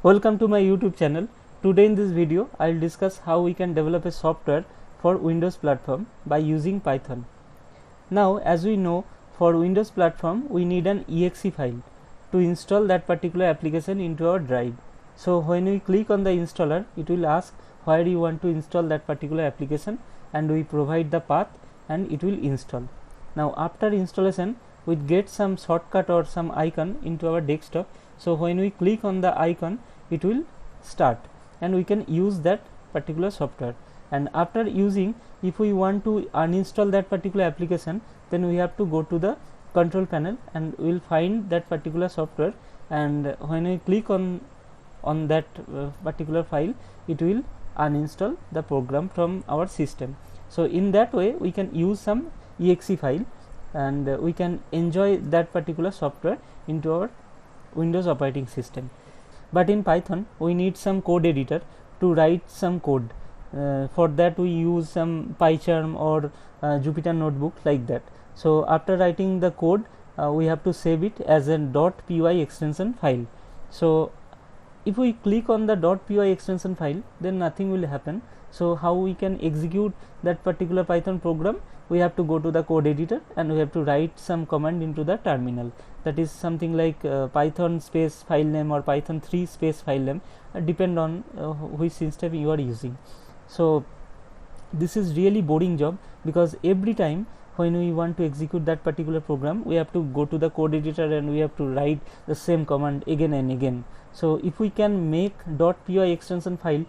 Welcome to my YouTube channel. Today in this video I will discuss how we can develop a software for Windows platform by using Python. Now as we know, for Windows platform we need an exe file to install that particular application into our drive. So when we click on the installer, it will ask where you want to install that particular application, and we provide the path and it will install. Now after installation we get some shortcut or some icon into our desktop. So when we click on the icon, it will start and we can use that particular software. And after using, if we want to uninstall that particular application, then we have to go to the control panel and we will find that particular software, and when we click on that particular file, it will uninstall the program from our system. So in that way we can use some exe file and we can enjoy that particular software into our Windows operating system. But in Python we need some code editor to write some code. For that we use some PyCharm or Jupyter notebook, like that. So after writing the code, we have to save it as a .py extension file. So if we click on the .py extension file, then nothing will happen. So how we can execute that particular Python program? We have to go to the code editor and we have to write some command into the terminal. That is something like Python space file name or Python 3 space file name, depend on which system you are using. So this is really boring job, because every time when we want to execute that particular program, we have to go to the code editor and we have to write the same command again and again. So if we can make .py extension file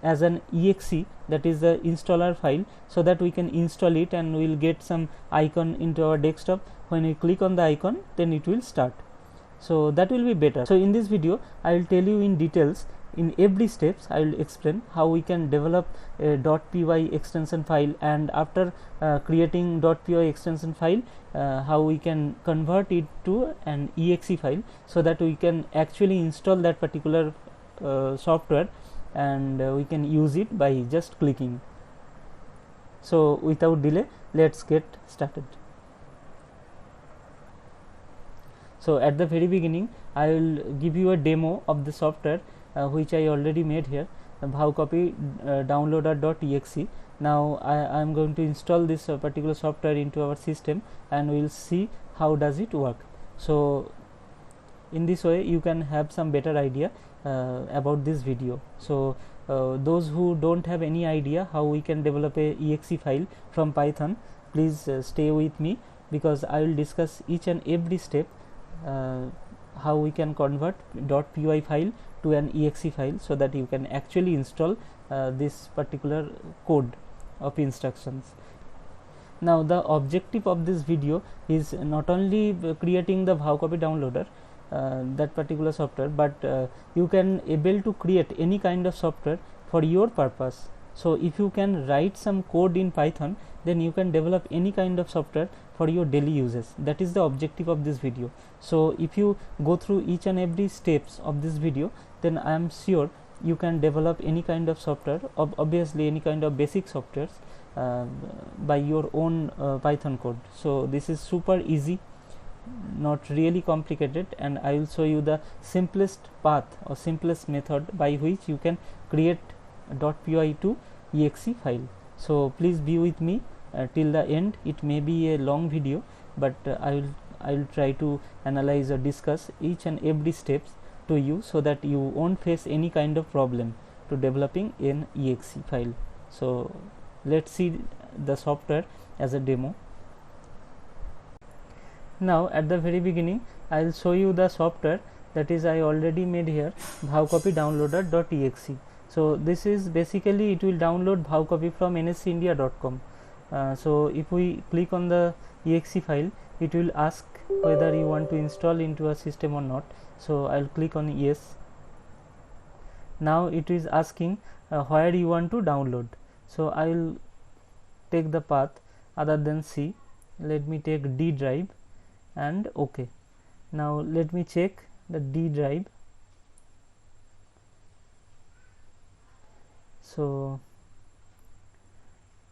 as an exe, that is the installer file, so that we can install it and we will get some icon into our desktop. When we click on the icon, then it will start. So that will be better. So in this video I will tell you in details, in every steps I will explain how we can develop a .py extension file, and after creating .py extension file, how we can convert it to an exe file, so that we can actually install that particular software, and we can use it by just clicking. So without delay, let's get started. So at the very beginning I will give you a demo of the software which I already made here, bhavcopy downloader.exe. Now I am going to install this particular software into our system and we will see how does it work. So in this way you can have some better idea about this video. So those who don't have any idea how we can develop a exe file from Python, please stay with me, because I will discuss each and every step how we can convert .py file to an exe file, so that you can actually install this particular code of instructions. Now the objective of this video is not only creating the bhavcopy downloader, that particular software, but you can able to create any kind of software for your purpose. So if you can write some code in Python, then you can develop any kind of software for your daily uses. That is the objective of this video. So if you go through each and every steps of this video, then I am sure you can develop any kind of software, obviously any kind of basic softwares by your own Python code. So this is super easy, not really complicated, and I will show you the simplest path or simplest method by which you can create .py to exe file. So please be with me till the end. It may be a long video, but I will try to analyze or discuss each and every steps to you, so that you won't face any kind of problem to developing an exe file. So let's see the software as a demo. Now at the very beginning I will show you the software, that is I already made here, bhavcopy downloader.exe. So this is basically, it will download bhavcopy from nscindia.com. So if we click on the exe file, it will ask whether you want to install into a system or not. So I will click on yes. Now it is asking where you want to download. So I will take the path other than C. Let me take D drive and OK. Now let me check the D drive. So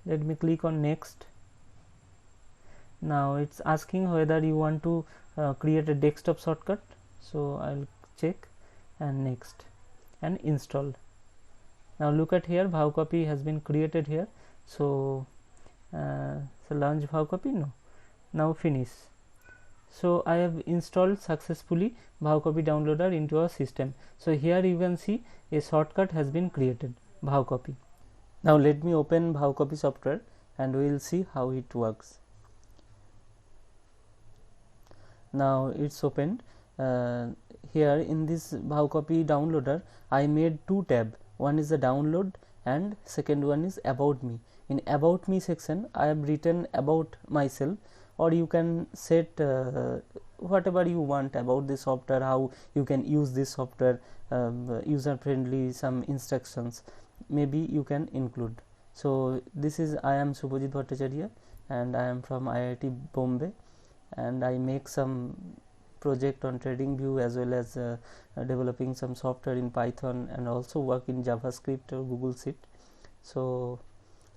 let me click on next. Now it's asking whether you want to create a desktop shortcut. So I'll check and next. and install. Now look at here, Bhav copy has been created here. So launch Bhav copy, no. Now finish. So I have installed successfully Bhav copy downloader into our system. So here you can see a shortcut has been created, Bhav copy. Now let me open Bhav copy software and we will see how it works. Now it's opened. Here in this Bhav copy downloader I made two tabs. One is the download and second one is about me. In about me section I have written about myself, or you can set whatever you want about the software, how you can use this software, user friendly, some instructions maybe you can include. So this is, I am Subhajit Bhattacharya and I am from IIT Bombay, and I make some project on TradingView as well as developing some software in Python, and also work in JavaScript or Google Sheet. So,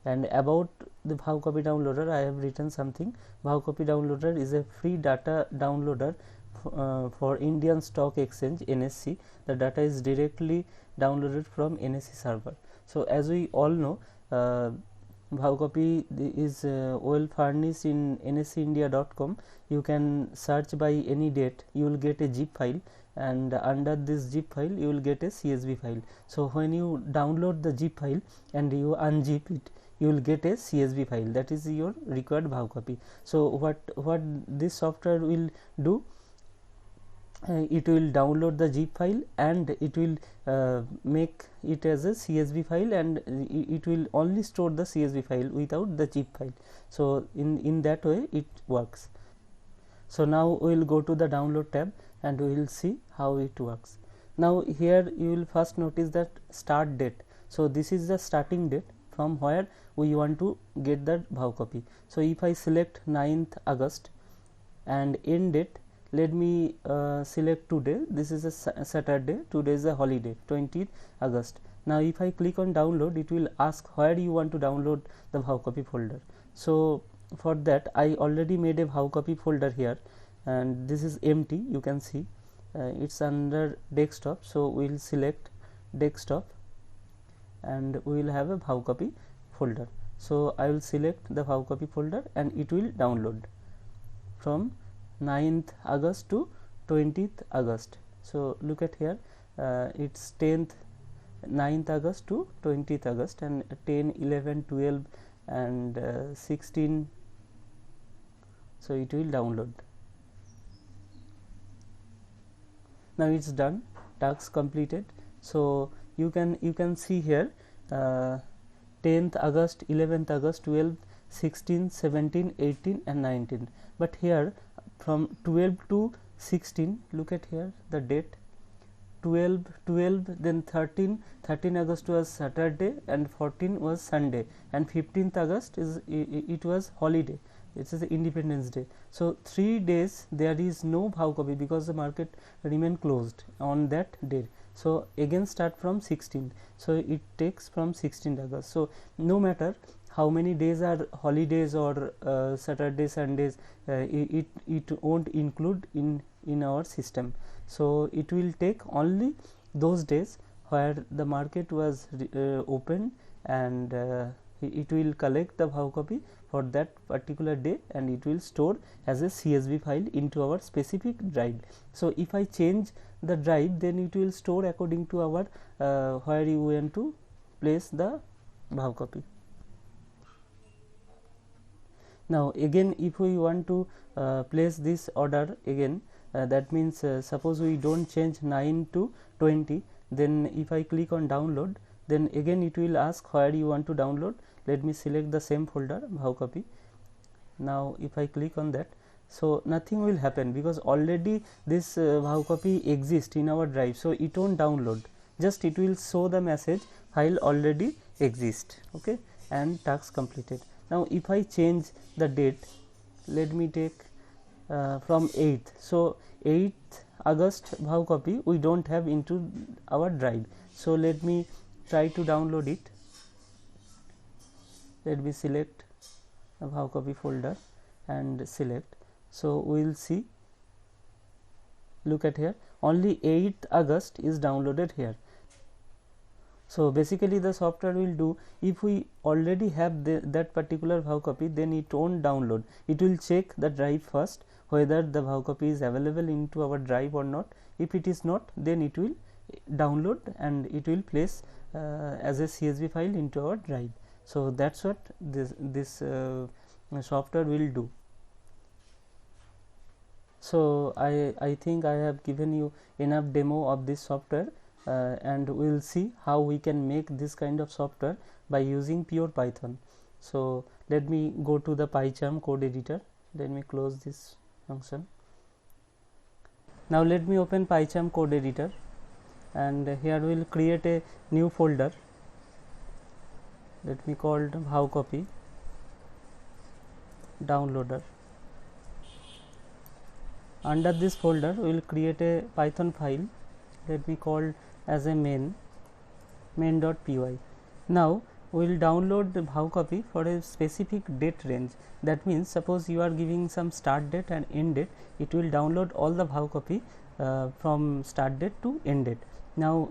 and about the Bhav copy downloader I have written something. Bhav copy downloader is a free data downloader for Indian Stock Exchange NSE. The data is directly downloaded from NSE server. So as we all know, Bhav copy is well furnished in nseindia.com. You can search by any date, you will get a zip file, and under this zip file you will get a CSV file. So when you download the zip file and you unzip it, you will get a CSV file, that is your required Bhav copy. So what this software will do, it will download the zip file and it will make it as a CSV file, and it will only store the CSV file without the zip file. So in that way it works. So now we will go to the download tab and we will see how it works. Now here you will first notice that start date. So this is the starting date from where we want to get that Bhav copy. So if I select 9th August and end date, let me select today. This is a Saturday, today is a holiday, 20th August. Now if I click on download, it will ask where you want to download the Bhav copy folder. So for that I already made a Bhav copy folder here, and this is empty, you can see it's under desktop. So we will select desktop and we will have a Bhav copy folder. So I will select the Bhav copy folder and it will download from 9th August to 20th August. So look at here, it's 9th August to 20th August, and 10, 11, 12 and 16. So it will download. Now it's done, task completed. So you can see here 10th August, 11th August, 12th, 16, 17, 18 and 19. But here from 12 to 16, look at here the date, 12, then 13 August was Saturday and 14 was Sunday, and 15th August is it was holiday, it is Independence Day. So 3 days there is no Bhav copy because the market remain closed on that day. So again start from 16th, so it takes from 16th August. So no matter how many days are holidays or Saturday, Sundays, it won't include in our system. So it will take only those days where the market was open, and it will collect the Bhav copy for that particular day, and it will store as a CSV file into our specific drive. So if I change the drive, then it will store according to our where you want to place the Bhav copy. Now again if we want to place this order again, that means suppose we don't change 9 to 20, then if I click on download, then again it will ask where you want to download. Let me select the same folder, Bhav copy. Now if I click on that, so nothing will happen because already this Bhav copy exists in our drive, so it won't download, just it will show the message file already exists. Okay, and task completed. Now if I change the date, let me take from 8th, so 8th August Bhav copy we don't have into our drive. So let me try to download it. Let me select a Bhav copy folder and select. So we will see, look at here, only 8th August is downloaded here. So basically the software will do, if we already have that particular VAW copy, then it won't download. It will check the drive first whether the VAW copy is available into our drive or not. If it is not, then it will download and it will place as a CSV file into our drive. So that's what this software will do. So I think I have given you enough demo of this software, and we will see how we can make this kind of software by using pure Python. So let me go to the PyCharm code editor. Let me close this function. Now let me open PyCharm code editor, and here we will create a new folder. Let me call it VAW copy downloader. Under this folder we will create a Python file. Let me call as a main.py. Now we will download the VAW copy for a specific date range. That means suppose you are giving some start date and end date, it will download all the VAW copy from start date to end date. Now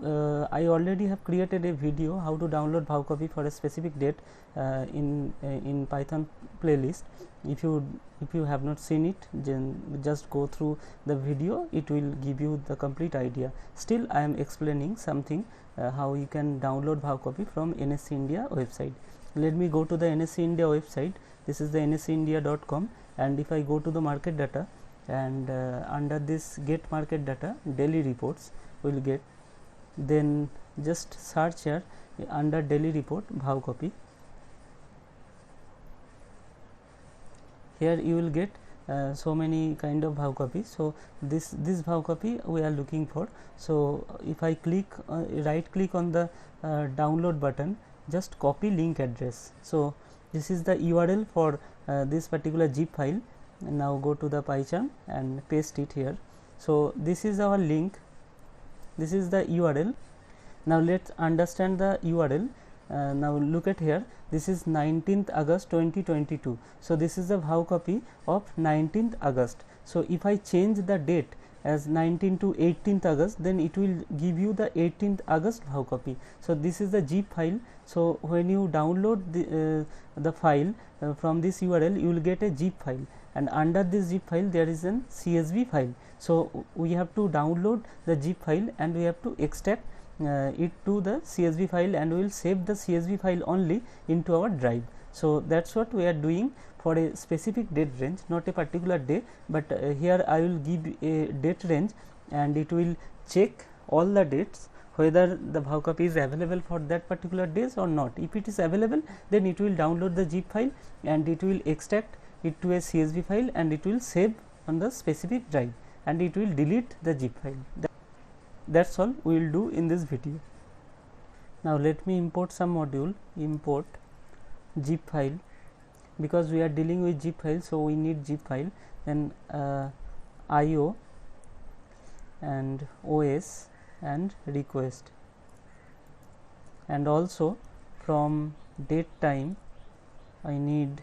I already have created a video how to download VAW copy for a specific date in Python playlist. If you have not seen it, then just go through the video, it will give you the complete idea. Still I am explaining something how you can download VAW copy from NSC India website. Let me go to the NSC India website. This is the nscindia.com, and if I go to the market data, and under this get market data daily reports will get, then just search here under daily report VAW copy. Here you will get so many kind of VAW copy. So this VAW copy we are looking for. So if I click right click on the download button, just copy link address. So this is the URL for this particular zip file. And now go to the PyCharm and paste it here. So this is our link, this is the URL. Now let's understand the URL. Now look at here, this is 19th August 2022. So this is the VAW copy of 19th August. So if I change the date as 19 to 18th August, then it will give you the 18th August VAW copy. So this is the zip file. So when you download the file from this URL, you will get a zip file, and under this zip file there is an CSV file. So we have to download the zip file and we have to extract it to the CSV file, and we will save the CSV file only into our drive. So that's what we are doing for a specific date range, not a particular day, but here I will give a date range, and it will check all the dates whether the VAW copy is available for that particular days or not. If it is available, then it will download the zip file and it will extract it to a CSV file, and it will save on the specific drive, and it will delete the zip file. That's all we will do in this video. Now let me import some module. Import zip file, because we are dealing with zip file, so we need zip file. Then IO and OS and request, and also from date time I need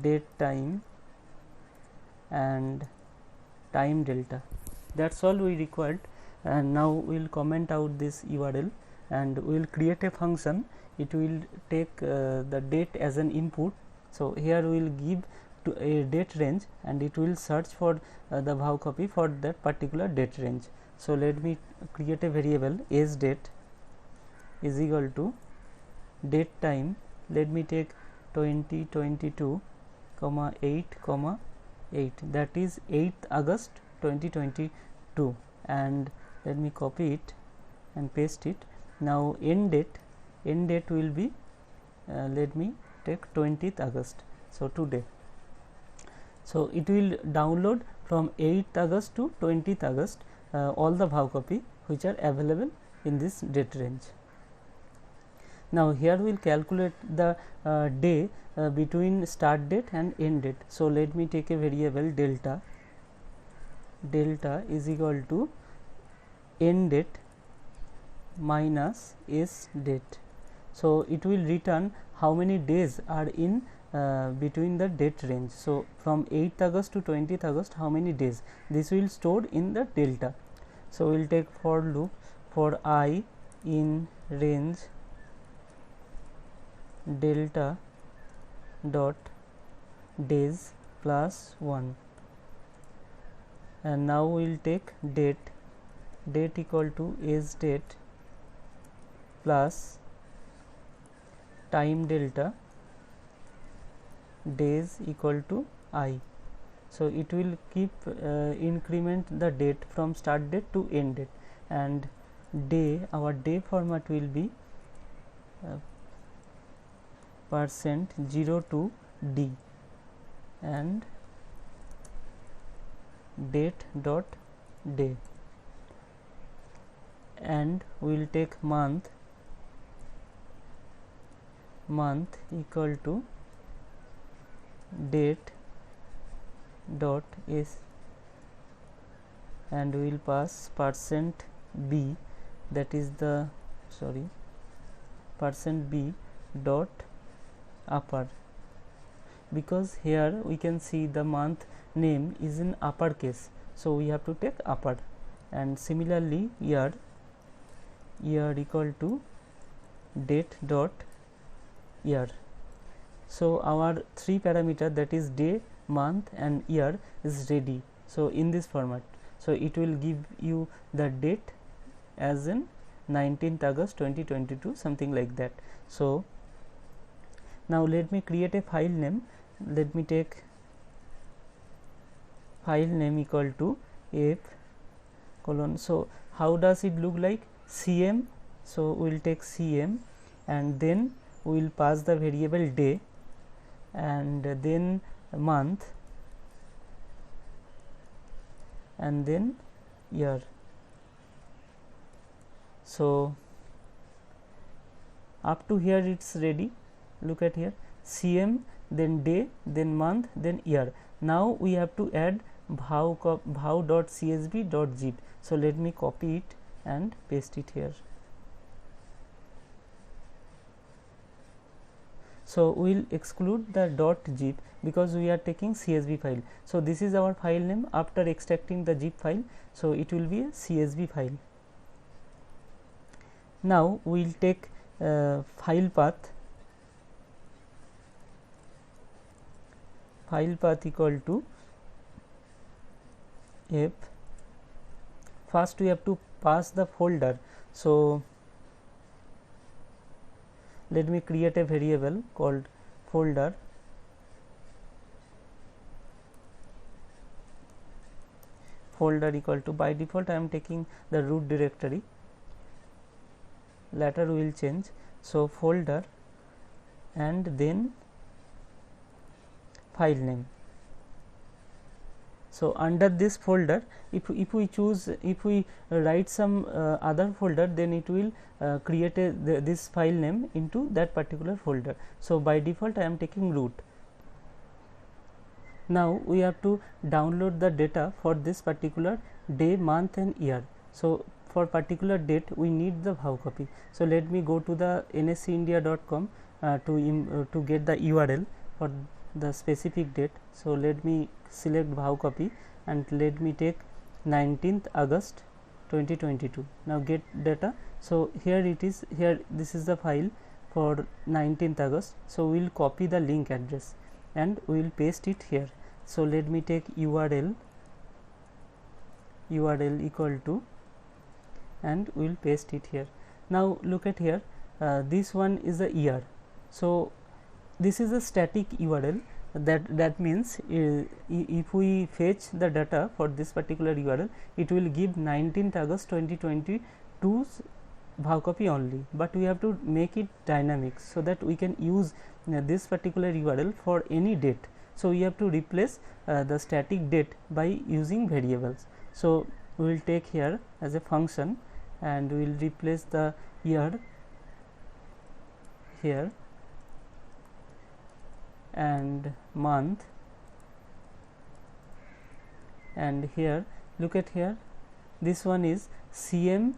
date time and time delta. That's all we required. And now we will comment out this URL, and we will create a function. It will take the date as an input. So here we will give to a date range, and it will search for the VAW copy for that particular date range. So let me create a variable as date is equal to date time. Let me take 2022 comma 8 comma 8, that is 8th August 2022, and let me copy it and paste it. Now end date will be let me take 20th August, so today. So it will download from 8th August to 20th August all the VAW copy which are available in this date range. Now here we will calculate the day between start date and end date. So let me take a variable delta. Delta is equal to end date minus s date. So it will return how many days are in between the date range. So from 8th August to 20th August, how many days, this will stored in the delta. So we will take for loop for I in range delta dot days plus 1, and now we will take date equal to age date plus time delta days equal to I. So it will keep increment the date from start date to end date, and our day format will be %0 to d and date dot day, and we will take month equal to date dot s, and we will pass %b, that is the %b dot upper, because here we can see the month name is in uppercase, so we have to take upper, and similarly year equal to date dot year. So our 3 parameter, that is day, month and year, is ready. So in this format, so it will give you the date as in 19th August 2022, something like that. So now let me create a file name. Let me take file name equal to f colon. So how does it look like? cm. So we will take cm, and then we will pass the variable day, and then month, and then year. So up to here it's ready. Look at here, cm, then day, then month, then year. Now we have to add bhav.csv.zip. So let me copy it and paste it here. So we will exclude the .zip because we are taking CSV file. So this is our file name after extracting the zip file. So it will be a CSV file. Now we will take file path equal to f. First we have to pass the folder. So let me create a variable called folder. Folder equal to, by default I am taking the root directory, later we will change. So folder and then file name. So under this folder, if we write some other folder, then it will create this file name into that particular folder. So by default I am taking root. Now we have to download the data for this particular day, month and year. So for particular date we need the bhav copy. So let me go to the nscindia.com to get the URL for the specific date. So let me select bhav copy and let me take 19th August 2022. Now get data. So here it is, here this is the file for 19th August. So we will copy the link address and we will paste it here. So let me take URL equal to, and we will paste it here. Now look at here, this one is the year. So this is a static URL. That means if we fetch the data for this particular URL, it will give 19th August 2022's bhav copy only, but we have to make it dynamic so that we can use this particular URL for any date. So we have to replace the static date by using variables. So we will take here as a function, and we will replace the year here and month, and here look at here, this one is cm,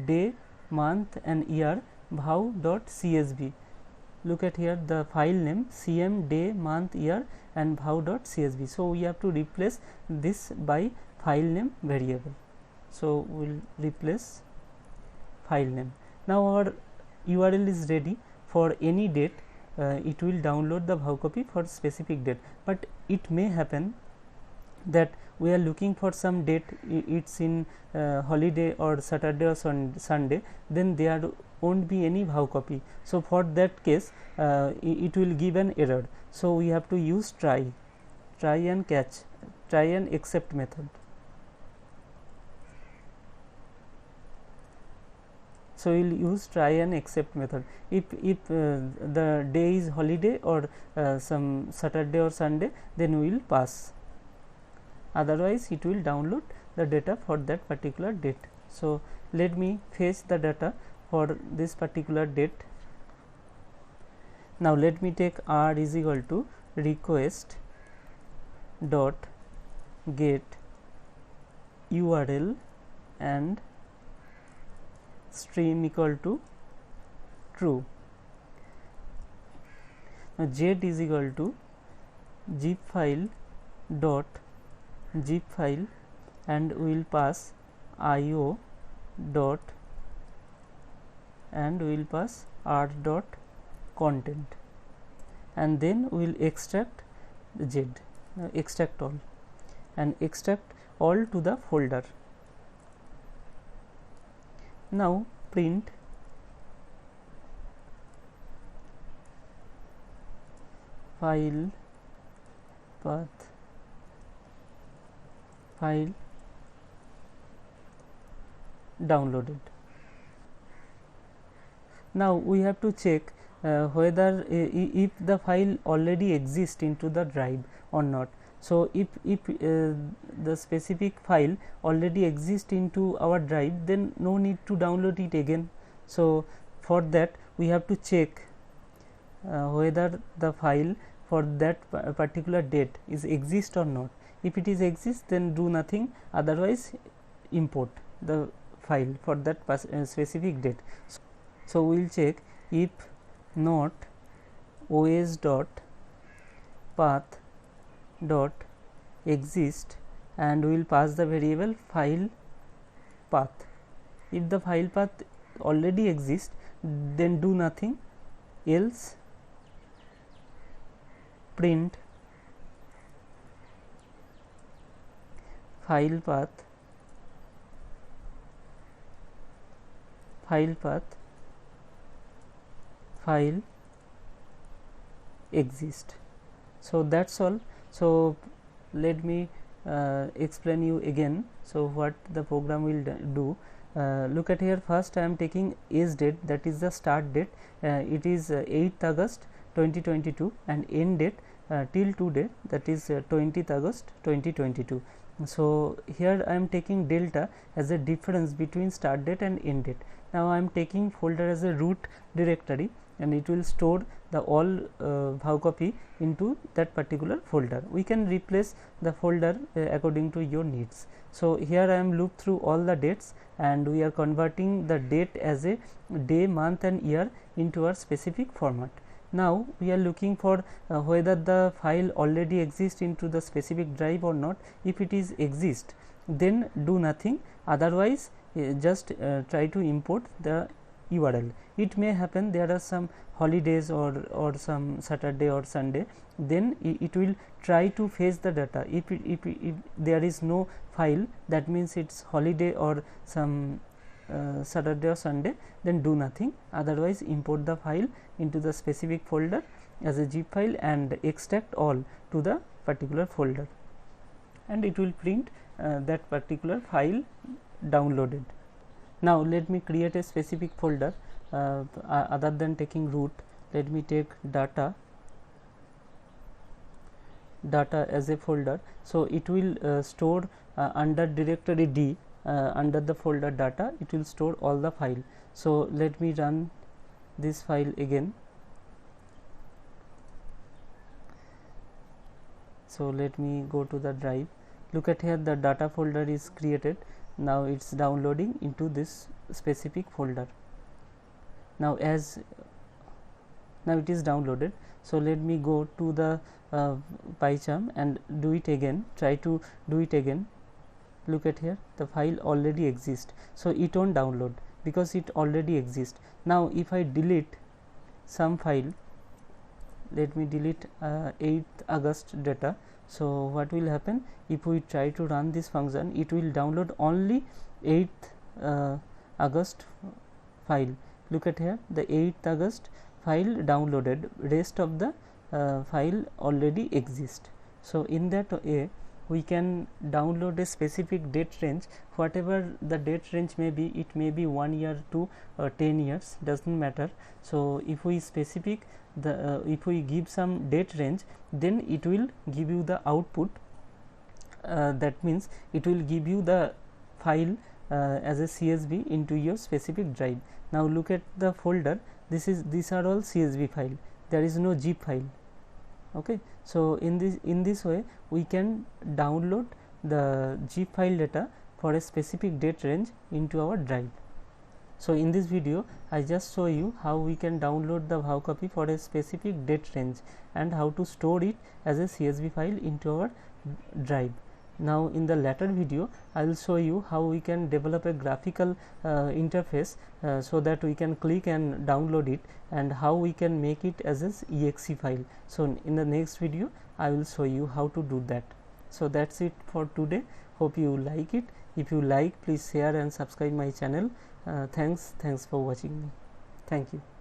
day, month and year bhav.csv. Look at here, the file name cm, day, month, year and bhav.csv. So we have to replace this by file name variable. So we will replace file name. Now our URL is ready. For any date it will download the vow copy for specific date, but it may happen that we are looking for some date, it's in holiday or Saturday or Sunday, then there won't be any vow copy. So for that case it will give an error. So we have to use try and catch, try and except method. So we will use try and except method. If the day is holiday or some Saturday or Sunday, then we will pass, otherwise it will download the data for that particular date. So let me fetch the data for this particular date. Now let me take r is equal to request dot get URL and stream equal to true. Now z is equal to zip file dot zip file, and we will pass IO dot and we will pass r dot content, and then we will extract z, extract all, and extract all to the folder. Now print file path file downloaded. Now we have to check whether if the file already exists into the drive or not. So if the specific file already exists into our drive, then no need to download it again. So for that we have to check whether the file for that particular date is exist or not. If it is exist, then do nothing, otherwise import the file for that specific date. So we will check if not os dot path dot exist, and we will pass the variable file path. If the file path already exists, then do nothing, else print file path file exist. So that's all. So let me explain you again. So what the program will do, look at here. First I am taking S date, that is the start date, it is 8th August 2022, and end date till today, that is 20th August 2022. So here I am taking delta as a difference between start date and end date. Now I am taking folder as a root directory, and it will store the all vow copy into that particular folder. We can replace the folder according to your needs. So here I am loop through all the dates, and we are converting the date as a day, month and year into our specific format. Now we are looking for whether the file already exists into the specific drive or not. If it is exist, then do nothing, otherwise just try to import the URL. It may happen there are some holidays or some Saturday or Sunday, then it will try to fetch the data. If there is no file, that means it's holiday or some Saturday or Sunday, then do nothing, otherwise import the file into the specific folder as a zip file and extract all to the particular folder, and it will print that particular file downloaded. Now let me create a specific folder other than taking root. Let me take data as a folder. So it will store under directory D, under the folder data, it will store all the file. So let me run this file again. So let me go to the drive. Look at here, the data folder is created. Now it's downloading into this specific folder. Now it is downloaded. So let me go to the PyCharm and do it again. Try to do it again. Look at here, the file already exists, so it won't download. because it already exists. Now if I delete some file, let me delete 8th August data. So what will happen if we try to run this function? It will download only 8th August file. Look at here, the 8th August file downloaded, rest of the file already exists. So in that way we can download a specific date range, whatever the date range may be. It may be 1 year to 10 years, doesn't matter. So if we specific the if we give some date range, then it will give you the output. That means it will give you the file as a CSV into your specific drive. Now look at the folder. These are all CSV file. There is no zip file. Okay, so in this way we can download the zip file data for a specific date range into our drive. So in this video I just show you how we can download the how copy for a specific date range and how to store it as a CSV file into our drive. Now in the later video I will show you how we can develop a graphical interface so that we can click and download it, and how we can make it as an exe file. So in the next video I will show you how to do that. So that's it for today. Hope you like it. If you like, please share and subscribe my channel. Thanks for watching me. Thank you.